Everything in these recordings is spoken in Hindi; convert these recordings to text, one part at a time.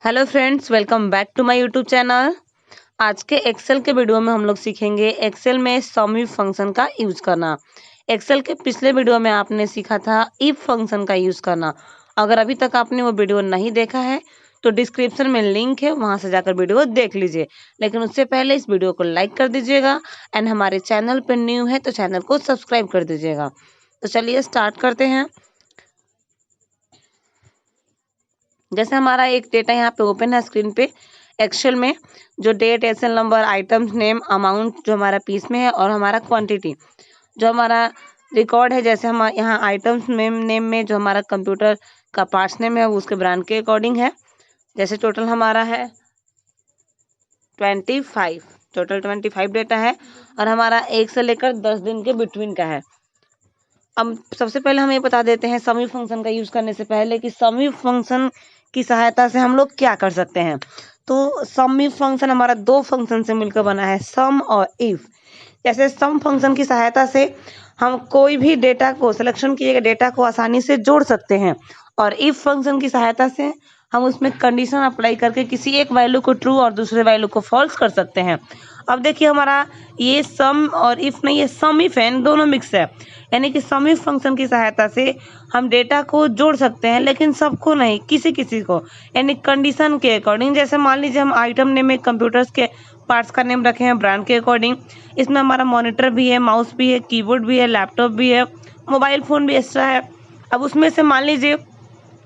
Hello friends, welcome back to my YouTube channel. आज के एक्सेल के वीडियो में हम लोग सीखेंगे एक्सेल में सम इफ फंक्शन का यूज करना। एक्सेल के पिछले वीडियो में आपने सीखा था इफ फंक्शन का यूज करना। अगर अभी तक आपने वो वीडियो नहीं देखा है तो डिस्क्रिप्शन में लिंक है, वहां से जाकर वीडियो देख लीजिए। लेकिन उससे पहले इस वीडियो को लाइक कर दीजिएगा एंड हमारे चैनल पर न्यू है तो चैनल को सब्सक्राइब कर दीजिएगा। तो चलिए स्टार्ट करते हैं। जैसे हमारा एक डेटा यहाँ पे ओपन है स्क्रीन पे एक्सेल में, जो date, SL number, items name, amount जो हमारा पीस में है और हमारा क्वांटिटी जो हमारा रिकॉर्ड है। जैसे हम यहाँ आइटम्स नेम में जो हमारा कंप्यूटर का पार्ट्स नेम है वो उसके ब्रांड के अकॉर्डिंग है। जैसे टोटल हमारा है 25, टोटल 25 डेटा है और हमारा 1 से लेकर 10 दिन के बिटवीन का है। अब सबसे पहले हम ये बता देते हैं सम इफ फंक्शन का यूज करने से पहले कि सम इफ फंक्शन की सहायता से हम लोग क्या कर सकते हैं। तो सम इफ फंक्शन हमारा दो फंक्शन से मिलकर बना है, सम और इफ। जैसे सम फंक्शन की सहायता से हम कोई भी डेटा को, सिलेक्शन किए गए डेटा को आसानी से जोड़ सकते हैं और इफ फंक्शन की सहायता से हम उसमें कंडीशन अप्लाई करके किसी एक वैल्यू को ट्रू और दूसरे वैल्यू को फॉल्स कर सकते हैं। अब देखिए हमारा ये सम और इफ नहीं, ये सम इफ है, इन दोनों मिक्स है। यानी कि सम इफ फंक्शन की सहायता से हम डेटा को जोड़ सकते हैं, लेकिन सबको नहीं, किसी किसी को, यानी कंडीशन के अकॉर्डिंग। जैसे मान लीजिए हम आइटम नेम में कंप्यूटर्स के पार्ट्स का नेम रखे हैं ब्रांड के अकॉर्डिंग। इसमें हमारा मॉनिटर भी है, माउस भी है, कीबोर्ड भी है, लैपटॉप भी है, मोबाइल फ़ोन भी एक्स्ट्रा है। अब उसमें से मान लीजिए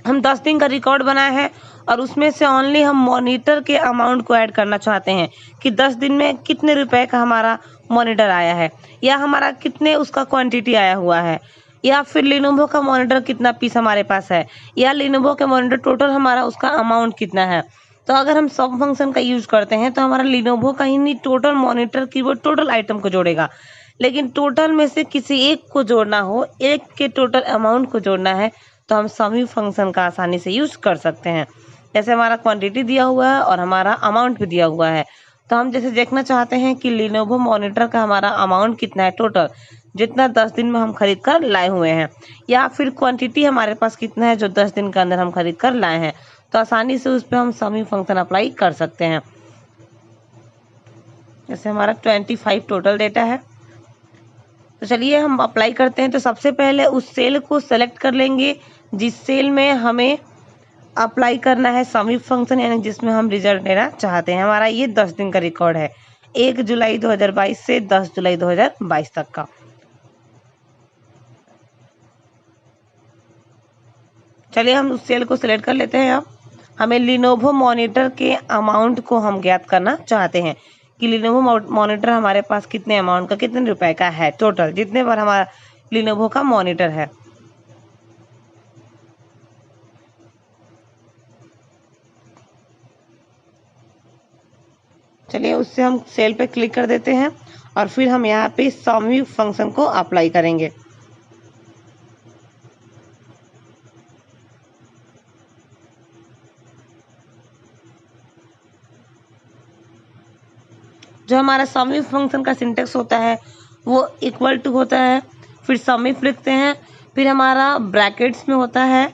हम 10 दिन का रिकॉर्ड बनाए हैं और उसमें से ओनली हम मॉनिटर के अमाउंट को ऐड करना चाहते हैं कि 10 दिन में कितने रुपए का हमारा मॉनिटर आया है, या हमारा कितने उसका क्वांटिटी आया हुआ है, या फिर लिनोवो का मॉनिटर कितना पीस हमारे पास है, या लिनोवो के मॉनिटर टोटल हमारा उसका अमाउंट कितना है। तो अगर हम सम फंक्शन का यूज करते हैं तो हमारा लिनोवो का ही नहीं, टोटल मॉनिटर की वो टोटल आइटम को जोड़ेगा। लेकिन टोटल में से किसी एक को जोड़ना हो, एक के टोटल अमाउंट को जोड़ना है, तो हम सम इफ फंक्शन का आसानी से यूज कर सकते हैं। जैसे हमारा क्वांटिटी दिया हुआ है और हमारा अमाउंट भी दिया हुआ है, तो हम जैसे देखना चाहते हैं कि लिनोवो मॉनिटर का हमारा अमाउंट कितना है टोटल, जितना 10 दिन में हम खरीद कर लाए हुए हैं, या फिर क्वांटिटी हमारे पास कितना है जो 10 दिन के अंदर हम खरीद कर लाए हैं, तो आसानी से उस पर हम सम इफ फंक्शन अप्लाई कर सकते हैं। जैसे हमारा 25 टोटल डेटा है, तो चलिए हम अप्लाई करते हैं। तो सबसे पहले उस सेल को सेलेक्ट कर लेंगे जिस सेल में हमें अप्लाई करना है सम इफ फंक्शन, यानी जिसमें हम रिजल्ट लेना चाहते हैं। हमारा ये 10 दिन का रिकॉर्ड है, 1 जुलाई 2022 से 10 जुलाई 2022 तक का। चलिए हम उस सेल को सिलेक्ट कर लेते हैं। अब हमें लिनोवो मॉनिटर के अमाउंट को हम ज्ञात करना चाहते हैं कि लिनोवो मॉनिटर हमारे पास कितने अमाउंट का, कितने रुपए का है टोटल, जितने बार हमारा लिनोवो का मॉनिटर है। चलिए उससे हम सेल पे क्लिक कर देते हैं और फिर हम यहाँ पे सम इफ फंक्शन को अप्लाई करेंगे। जो हमारा सम इफ फंक्शन का सिंटेक्स होता है वो इक्वल टू होता है, फिर सम इफ लिखते हैं, फिर हमारा ब्रैकेट्स में होता है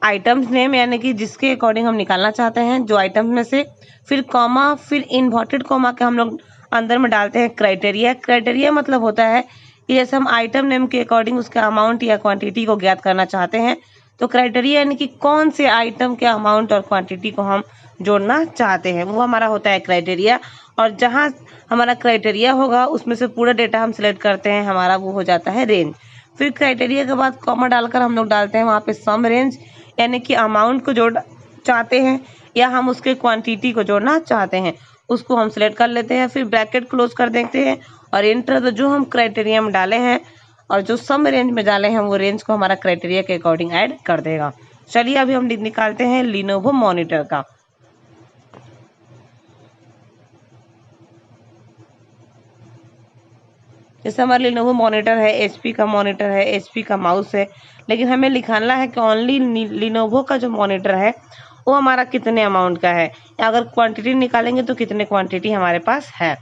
आइटम्स नेम, यानी कि जिसके अकॉर्डिंग हम निकालना चाहते हैं जो आइटम्स में से, फिर कॉमा, फिर इन्वर्टेड कॉमा के हम लोग अंदर में डालते हैं क्राइटेरिया। क्राइटेरिया मतलब होता है कि जैसे हम आइटम नेम के अकॉर्डिंग उसका अमाउंट या क्वांटिटी को ज्ञात करना चाहते हैं, तो क्राइटेरिया यानी कि कौन से आइटम के अमाउंट और क्वांटिटी को हम जोड़ना चाहते हैं, वो हमारा होता है क्राइटेरिया। और जहाँ हमारा क्राइटेरिया होगा उसमें से पूरा डेटा हम सिलेक्ट करते हैं, हमारा वो हो जाता है रेंज। फिर क्राइटेरिया के बाद कॉमा डालकर हम लोग डालते हैं वहाँ पे सम रेंज, यानी कि अमाउंट को जोड़ चाहते हैं या हम उसके क्वांटिटी को जोड़ना चाहते हैं, उसको हम सिलेक्ट कर लेते हैं। फिर ब्रैकेट क्लोज कर देते हैं और एंटर। तो जो हम क्राइटेरिया में डाले हैं और जो सम रेंज में डाले हैं वो रेंज को हमारा क्राइटेरिया के अकॉर्डिंग ऐड कर देगा। चलिए अभी हम निकालते हैं लिनोवो मॉनिटर का। जैसे हमारा लिनोवो मॉनिटर है, एचपी का मॉनिटर है, एचपी का माउस है, लेकिन हमें लिखाना है कि ओनली लिनोवो का जो मॉनिटर है वो हमारा कितने अमाउंट का है, या अगर क्वांटिटी निकालेंगे तो कितने क्वांटिटी हमारे पास है।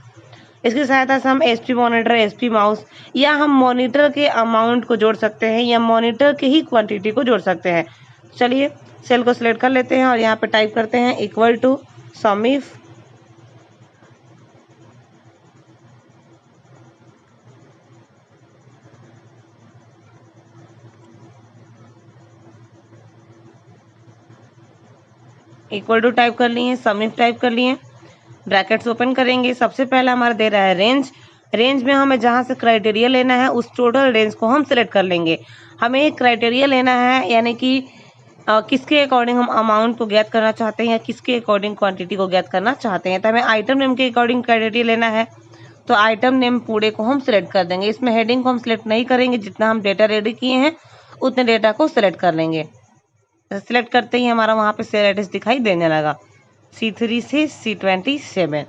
इसकी सहायता से हम एचपी मॉनिटर, एचपी माउस, या हम मॉनिटर के अमाउंट को जोड़ सकते हैं या मॉनिटर के ही क्वांटिटी को जोड़ सकते हैं। चलिए सेल को सिलेक्ट कर लेते हैं और यहाँ पे टाइप करते हैं इक्वल टू समीफ इक्वल टू टाइप कर लिए, समीफ टाइप कर लिए, ब्रैकेट्स ओपन करेंगे। सबसे पहला हमारा दे रहा है रेंज। रेंज में हमें जहाँ से क्राइटेरिया लेना है उस टोटल रेंज को हम सिलेक्ट कर लेंगे। हमें एक क्राइटेरिया लेना है, यानी कि किसके अकॉर्डिंग हम अमाउंट को ज्ञात करना चाहते हैं या किसके अकॉर्डिंग क्वांटिटी को ज्ञात करना चाहते हैं। तो हमें आइटम नेम के अकॉर्डिंग क्राइटेरिया लेना है, तो आइटम नेम पूरे को हम सिलेक्ट कर देंगे। इसमें हेडिंग को हम सिलेक्ट नहीं करेंगे, जितना हम डेटा रेडी किए हैं उतने डेटा को सिलेक्ट कर लेंगे। सिलेक्ट करते ही हमारा वहाँ पे सेल एड्रेस दिखाई देने लगा, C3 से C27।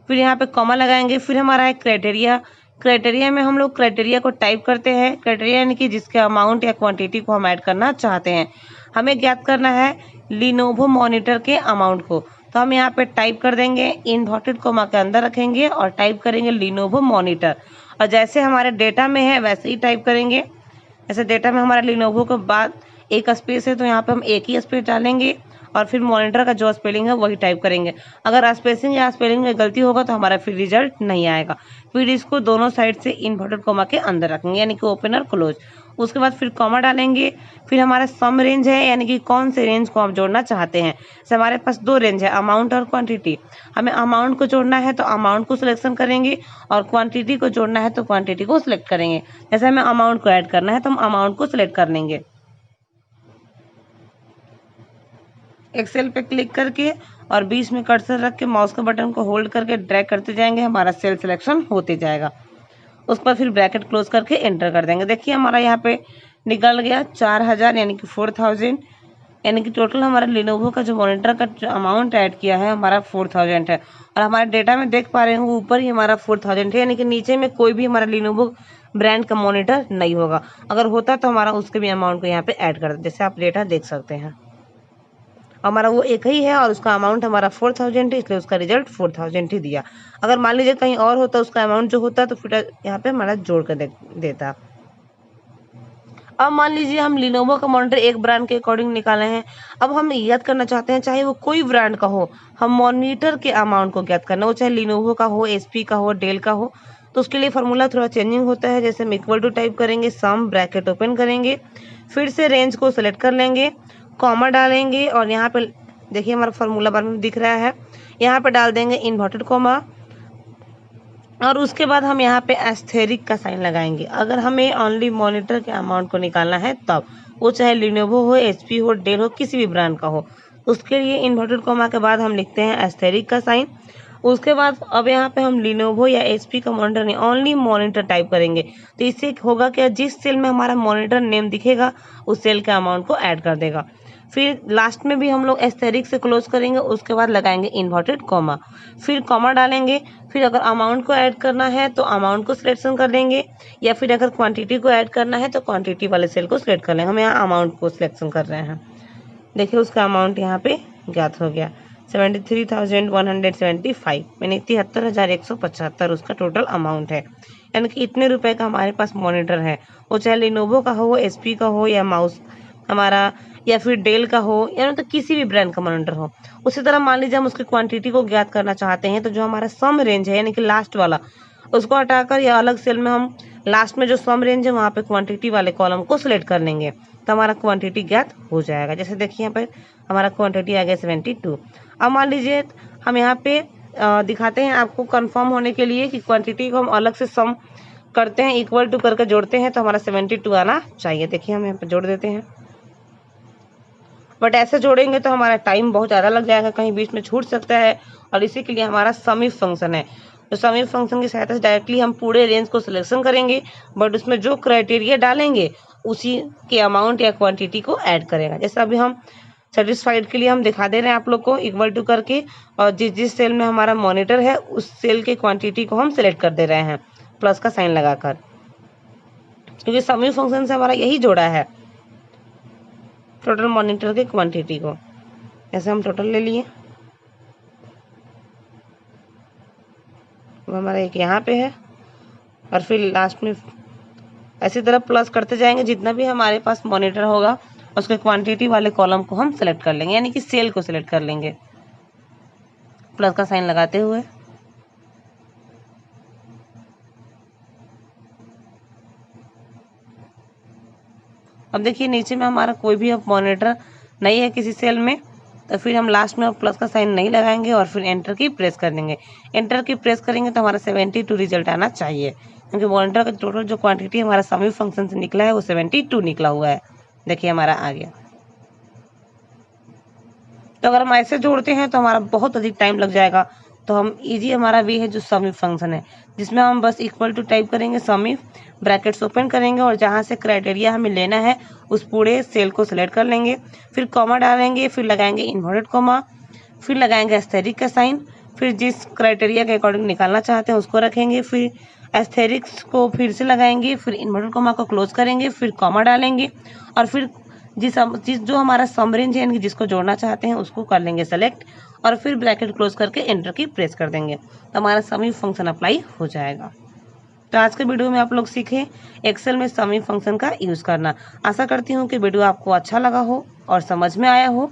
फिर यहाँ पे कॉमा लगाएंगे। फिर हमारा है क्राइटेरिया। क्राइटेरिया में हम लोग क्राइटेरिया को टाइप करते हैं। क्राइटेरिया यानी कि जिसके अमाउंट या क्वांटिटी को हम ऐड करना चाहते हैं। हमें ज्ञात करना है लिनोवो मॉनिटर के अमाउंट को, तो हम यहाँ पे टाइप कर देंगे, इन्वर्टेड कॉमा के अंदर रखेंगे और टाइप करेंगे लिनोवो मॉनिटर। और जैसे हमारे डेटा में है वैसे ही टाइप करेंगे। जैसे डेटा में हमारा लिनोवो के बाद एक स्पेस है, तो यहाँ पे हम एक ही स्पेस डालेंगे और फिर मॉनिटर का जो स्पेलिंग है वही टाइप करेंगे। अगर स्पेसिंग या स्पेलिंग में गलती होगा तो हमारा फिर रिजल्ट नहीं आएगा। फिर इसको दोनों साइड से इन्वर्टेड कॉमा के अंदर रखेंगे, यानी कि ओपन और क्लोज। उसके बाद फिर कॉमा डालेंगे। फिर हमारा सम रेंज है, यानी कि कौन से रेंज को हम जोड़ना चाहते हैं। जैसे हमारे पास दो रेंज है, अमाउंट और क्वांटिटी। हमें अमाउंट को जोड़ना है तो अमाउंट को सिलेक्शन करेंगे और क्वांटिटी को जोड़ना है तो क्वांटिटी को सिलेक्ट करेंगे। जैसे हमें अमाउंट को ऐड करना है तो हम अमाउंट को सिलेक्ट कर लेंगे। एक्सेल पे क्लिक करके और बीच में कर्सर रख के माउस के बटन को होल्ड करके ड्रैग करते जाएंगे, हमारा सेल सिलेक्शन होते जाएगा। उसके बाद फिर ब्रैकेट क्लोज करके एंटर कर देंगे। देखिए हमारा यहाँ पे निकल गया 4000, यानी कि 4000, यानी कि टोटल हमारा लिनोवो का जो मॉनिटर का जो अमाउंट ऐड किया है हमारा 4000 है। और हमारे डेटा में देख पा रहे हैं ऊपर ही हमारा 4000 है, यानी कि नीचे में कोई भी हमारा लिनोवो ब्रांड का मॉनिटर नहीं होगा। अगर होता तो हमारा उसके भी अमाउंट को यहाँ पे ऐड कर देते, जैसे आप डेटा देख सकते हैं। हमारा वो एक ही है और उसका अमाउंट हमारा 4000 है, इसलिए उसका रिजल्ट 4000 ही दिया। अगर मान लीजिए कहीं और होता उसका अमाउंट जो होता तो फिर यहाँ पे हमारा जोड़ कर देता। अब मान लीजिए हम लिनोवो का मॉनिटर एक ब्रांड के अकॉर्डिंग निकाले हैं। अब हम याद करना चाहते हैं, चाहे वो कोई ब्रांड का हो, हम मॉनिटर के अमाउंट को ज्ञात करना हो, चाहे लिनोवो का हो, HP का हो, डेल का हो। तो उसके लिए फॉर्मूला थोड़ा चेंजिंग होता है। जैसे हम इक्वल टू टाइप करेंगे, सम ब्रैकेट ओपन करेंगे, फिर से रेंज को सिलेक्ट कर लेंगे, कॉमा डालेंगे और यहाँ पे देखिए हमारा फॉर्मूला बार में दिख रहा है, यहाँ पे डाल देंगे इन्वर्टेड कॉमा और उसके बाद हम यहाँ पे एस्थेरिक का साइन लगाएंगे। अगर हमें ओनली मॉनिटर के अमाउंट को निकालना है तब, वो चाहे लिनोवो हो, HP हो, डेल हो, किसी भी ब्रांड का हो, उसके लिए इन्वर्टेड कॉमा के बाद हम लिखते हैं एस्थेरिक का साइन। उसके बाद अब यहाँ पे हम लिनोवो या HP का मॉनिटर नहीं, ओनली मॉनिटर टाइप करेंगे। तो इससे होगा क्या, जिस सेल में हमारा मॉनिटर नेम दिखेगा उस सेल के अमाउंट को ऐड कर देगा। फिर लास्ट में भी हम लोग एस्थेरिक से क्लोज करेंगे, उसके बाद लगाएंगे इन्वर्टेड कॉमा, फिर कॉमा डालेंगे। फिर अगर अमाउंट को ऐड करना है तो अमाउंट को सिलेक्शन कर लेंगे, या फिर अगर क्वांटिटी को ऐड करना है तो क्वांटिटी वाले सेल को सिलेक्ट कर लेंगे। हम यहाँ अमाउंट को सिलेक्शन कर रहे हैं। देखिए उसका अमाउंट यहाँ पे ज्ञात हो गया, 73,175, यानी 73,175 उसका टोटल अमाउंट है। यानी कि इतने रुपए का हमारे पास मॉनिटर है, वो चाहे लिनोवो का हो, HP का हो, या माउस हमारा, या फिर डेल का हो, या तो किसी भी ब्रांड का मॉनिटर हो। उसी तरह मान लीजिए हम उसकी क्वांटिटी को ज्ञात करना चाहते हैं, तो जो हमारा सम रेंज है यानी कि लास्ट वाला, उसको हटाकर या अलग सेल में हम लास्ट में जो सम रेंज है वहाँ पे क्वांटिटी वाले कॉलम को सिलेक्ट कर लेंगे, तो हमारा क्वांटिटी ज्ञात हो जाएगा। जैसे देखिए यहाँ पे हमारा क्वांटिटी आ गया 72। अब मान लीजिए हम यहाँ पे दिखाते हैं आपको कंफर्म होने के लिए कि क्वांटिटी को हम अलग से सम करते हैं, इक्वल टू करके जोड़ते हैं, तो हमारा 72 आना चाहिए। देखिए हम यहाँ पे जोड़ देते हैं, बट ऐसे जोड़ेंगे तो हमारा टाइम बहुत ज़्यादा लग जाएगा, कहीं बीच में छूट सकता है। और इसी के लिए हमारा समीफ फंक्शन है। तो समीफ फंक्शन की सहायता से डायरेक्टली हम पूरे रेंज को सिलेक्शन करेंगे, बट उसमें जो क्राइटेरिया डालेंगे उसी के अमाउंट या क्वांटिटी को ऐड करेगा। जैसे अभी हम सेटिस्फाइड के लिए हम दिखा दे रहे हैं आप लोग को इक्वल टू करके, और जिस सेल में हमारा मॉनिटर है उस सेल के क्वांटिटी को हम सिलेक्ट कर दे रहे हैं प्लस का साइन लगाकर, क्योंकि समीफ फंक्शन से हमारा यही जोड़ा है टोटल मॉनिटर के क्वांटिटी को। ऐसे हम टोटल ले लिए, हमारा एक यहाँ पे है और फिर लास्ट में ऐसी तरह प्लस करते जाएंगे, जितना भी हमारे पास मॉनिटर होगा उसके क्वांटिटी वाले कॉलम को हम सेलेक्ट कर लेंगे, यानी कि सेल को सिलेक्ट कर लेंगे प्लस का साइन लगाते हुए। अब देखिए नीचे में हमारा कोई भी अब मॉनिटर नहीं है किसी सेल में, तो फिर हम लास्ट में अब प्लस का साइन नहीं लगाएंगे और फिर एंटर की प्रेस कर देंगे। एंटर की प्रेस करेंगे तो हमारा 72 रिजल्ट आना चाहिए, क्योंकि मॉनिटर का टोटल जो क्वांटिटी हमारा समी फंक्शन से निकला है वो 72 निकला हुआ है। देखिए हमारा आ गया। तो अगर हम ऐसे जोड़ते हैं तो हमारा बहुत अधिक टाइम लग जाएगा, तो हम इजी हमारा वे है जो समी फंक्शन है, जिसमें हम बस इक्वल टू टाइप करेंगे, समी ब्रैकेट्स ओपन करेंगे और जहाँ से क्राइटेरिया हमें लेना है उस पूरे सेल को सिलेक्ट कर लेंगे, फिर कॉमा डालेंगे, फिर लगाएंगे इन्वर्टेड कॉमा, फिर लगाएंगे एस्थेरिक का साइन, फिर जिस क्राइटेरिया के अकॉर्डिंग निकालना चाहते हैं उसको रखेंगे, फिर एस्थेरिक्स को फिर से लगाएंगे, फिर इन्वर्टेड कॉमा को क्लोज करेंगे, फिर कॉमा डालेंगे और फिर जिस जो हमारा सम रेंज है, यानी जिसको जोड़ना चाहते हैं उसको कर लेंगे सेलेक्ट और फिर ब्रैकेट क्लोज करके एंटर की प्रेस कर देंगे, तो हमारा समी फंक्शन अप्लाई हो जाएगा। तो आज के वीडियो में आप लोग सीखे एक्सेल में समी फंक्शन का यूज़ करना। आशा करती हूँ कि वीडियो आपको अच्छा लगा हो और समझ में आया हो,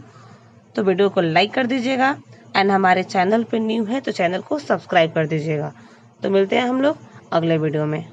तो वीडियो को लाइक कर दीजिएगा एंड हमारे चैनल पे न्यू है तो चैनल को सब्सक्राइब कर दीजिएगा। तो मिलते हैं हम लोग अगले वीडियो में।